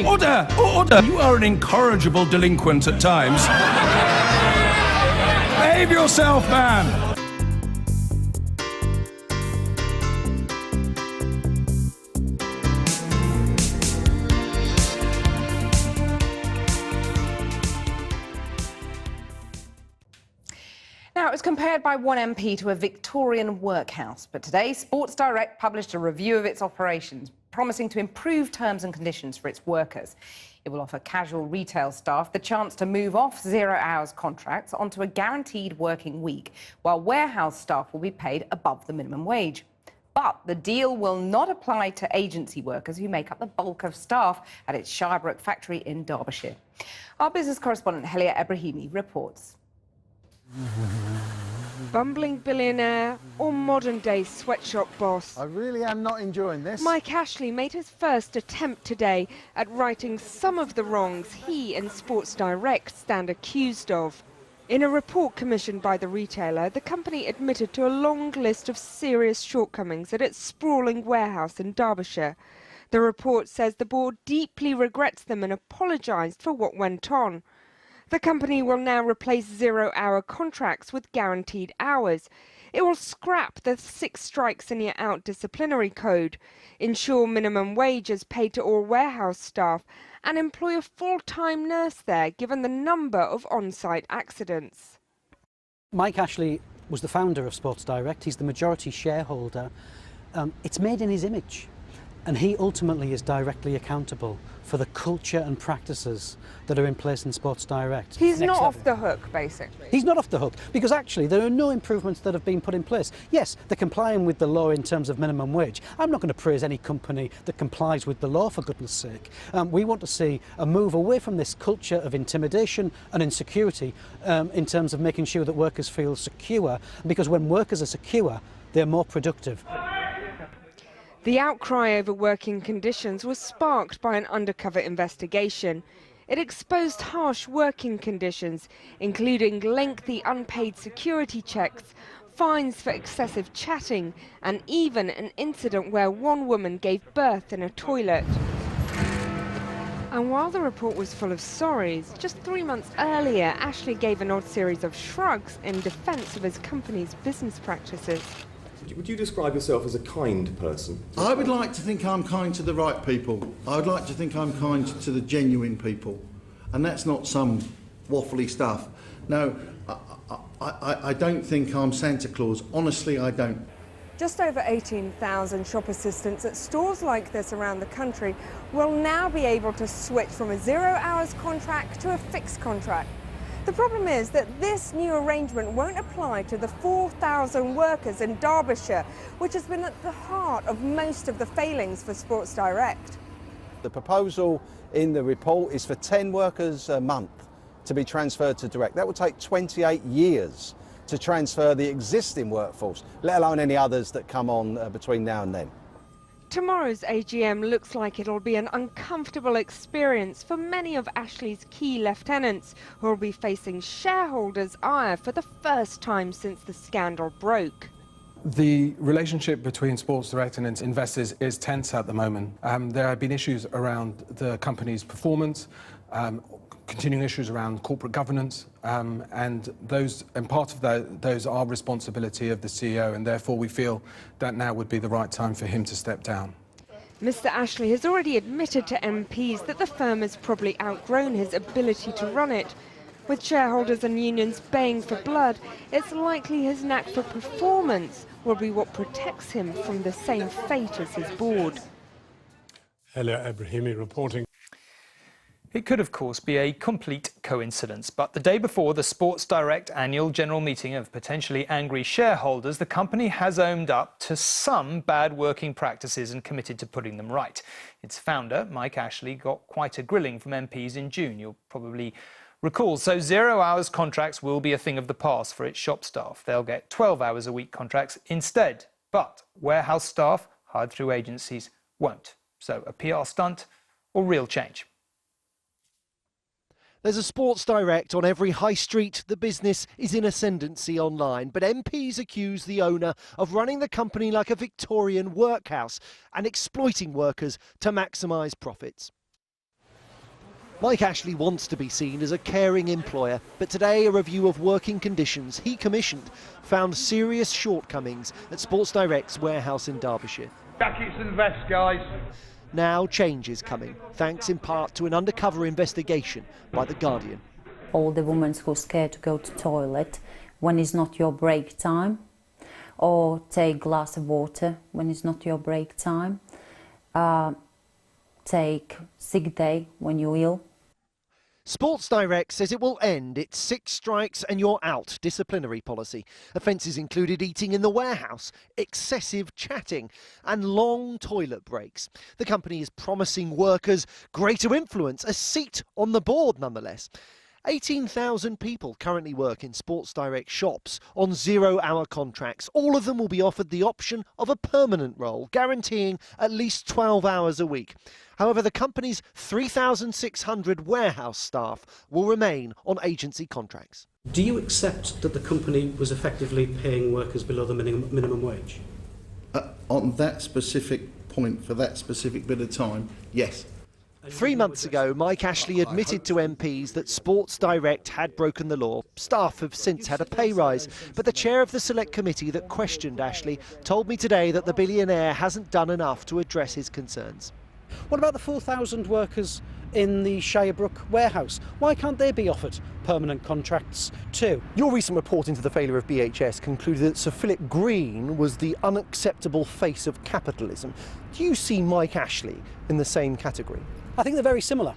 Order! Order! You are an incorrigible delinquent at times. Behave yourself, man! Now, it was compared by one MP to a Victorian workhouse, but today Sports Direct published a review of its operations, promising to improve terms and conditions for its workers. It will offer casual retail staff the chance to move off zero-hours contracts onto a guaranteed working week, while warehouse staff will be paid above the minimum wage. But the deal will not apply to agency workers who make up the bulk of staff at its Shirebrook factory in Derbyshire. Our business correspondent Helia Ebrahimi reports. Bumbling billionaire or modern-day sweatshop boss? I really am not enjoying this. Mike Ashley made his first attempt today at righting some of the wrongs he and Sports Direct stand accused of. In a report commissioned by the retailer, the company admitted to a long list of serious shortcomings at its sprawling warehouse in Derbyshire. The report says the board deeply regrets them and apologised for what went on. The company will now replace zero-hour contracts with guaranteed hours. It will scrap the 6 strikes and you're out disciplinary code, ensure minimum wage is paid to all warehouse staff, and employ a full-time nurse there given the number of on-site accidents. Mike Ashley was the founder of Sports Direct. He's the majority shareholder. It's made in his image, and he ultimately is directly accountable for the culture and practices that are in place in Sports Direct. He's not off the hook, basically. He's not off the hook, because actually there are no improvements that have been put in place. Yes, they're complying with the law in terms of minimum wage. I'm not going to praise any company that complies with the law, for goodness sake. We want to see a move away from this culture of intimidation and insecurity in terms of making sure that workers feel secure, because when workers are secure, they're more productive. The outcry over working conditions was sparked by an undercover investigation. It exposed harsh working conditions, including lengthy unpaid security checks, fines for excessive chatting, and even an incident where one woman gave birth in a toilet. And while the report was full of sorries, just 3 months earlier, Ashley gave an odd series of shrugs in defence of his company's business practices. Would you describe yourself as a kind person? I would like to think I'm kind to the right people. I would like to think I'm kind to the genuine people. And that's not some waffly stuff. No, I don't think I'm Santa Claus. Honestly, I don't. Just over 18,000 shop assistants at stores like this around the country will now be able to switch from a zero-hours contract to a fixed contract. The problem is that this new arrangement won't apply to the 4,000 workers in Derbyshire, which has been at the heart of most of the failings for Sports Direct. The proposal in the report is for 10 workers a month to be transferred to Direct. That would take 28 years to transfer the existing workforce, let alone any others that come on between now and then. Tomorrow's AGM looks like it'll be an uncomfortable experience for many of Ashley's key lieutenants, who will be facing shareholders' ire for the first time since the scandal broke. The relationship between Sports Direct and its investors is tense at the moment. There have been issues around the company's performance, continuing issues around corporate governance, and part of those are responsibility of the CEO, and therefore we feel that now would be the right time for him to step down. Mr. Ashley has already admitted to MPs that the firm has probably outgrown his ability to run it. With shareholders and unions baying for blood, it's likely his knack for performance will be what protects him from the same fate as his board. Helia Ebrahimi reporting. It could, of course, be a complete coincidence, but the day before the Sports Direct annual general meeting of potentially angry shareholders, the company has owned up to some bad working practices and committed to putting them right. Its founder, Mike Ashley, got quite a grilling from MPs in June, you'll probably recall. So zero-hours contracts will be a thing of the past for its shop staff. They'll get 12-hours-a-week contracts instead, but warehouse staff hired through agencies won't. So a PR stunt or real change? There's a Sports Direct on every high street. The business is in ascendancy online, but MPs accuse the owner of running the company like a Victorian workhouse and exploiting workers to maximise profits. Mike Ashley wants to be seen as a caring employer, but today a review of working conditions he commissioned found serious shortcomings at Sports Direct's warehouse in Derbyshire. Jackets and vests, guys. Now change is coming, thanks in part to an undercover investigation by The Guardian. All the women who are scared to go to toilet when it's not your break time, or take glass of water when it's not your break time, take sick day when you're ill. Sports Direct says it will end its 6 strikes and you're out disciplinary policy. Offences included eating in the warehouse, excessive chatting and long toilet breaks. The company is promising workers greater influence, a seat on the board nonetheless. 18,000 people currently work in Sports Direct shops on 0-hour contracts. All of them will be offered the option of a permanent role, guaranteeing at least 12 hours a week. However, the company's 3,600 warehouse staff will remain on agency contracts. Do you accept that the company was effectively paying workers below the minimum wage? On that specific point, for that specific bit of time, yes. 3 months ago, Mike Ashley admitted to MPs that Sports Direct had broken the law. Staff have since had a pay rise, but the chair of the select committee that questioned Ashley told me today that the billionaire hasn't done enough to address his concerns. What about the 4,000 workers in the Shirebrook warehouse? Why can't they be offered permanent contracts too? Your recent report into the failure of BHS concluded that Sir Philip Green was the unacceptable face of capitalism. Do you see Mike Ashley in the same category? I think they're very similar.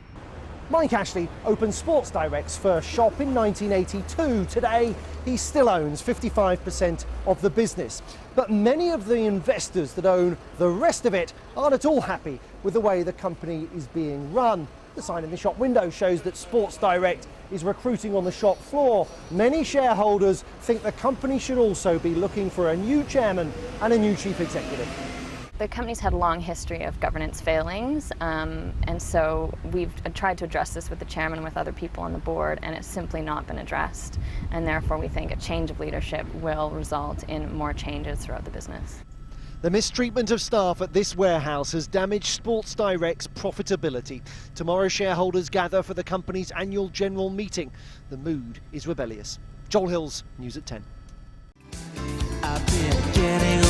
Mike Ashley opened Sports Direct's first shop in 1982. Today, he still owns 55% of the business. But many of the investors that own the rest of it aren't at all happy with the way the company is being run. The sign in the shop window shows that Sports Direct is recruiting on the shop floor. Many shareholders think the company should also be looking for a new chairman and a new chief executive. The company's had a long history of governance failings, and so we've tried to address this with the chairman and with other people on the board, and it's simply not been addressed. And therefore we think a change of leadership will result in more changes throughout the business. The mistreatment of staff at this warehouse has damaged Sports Direct's profitability. Tomorrow shareholders gather for the company's annual general meeting. The mood is rebellious. Joel Hills, News at 10. I've been getting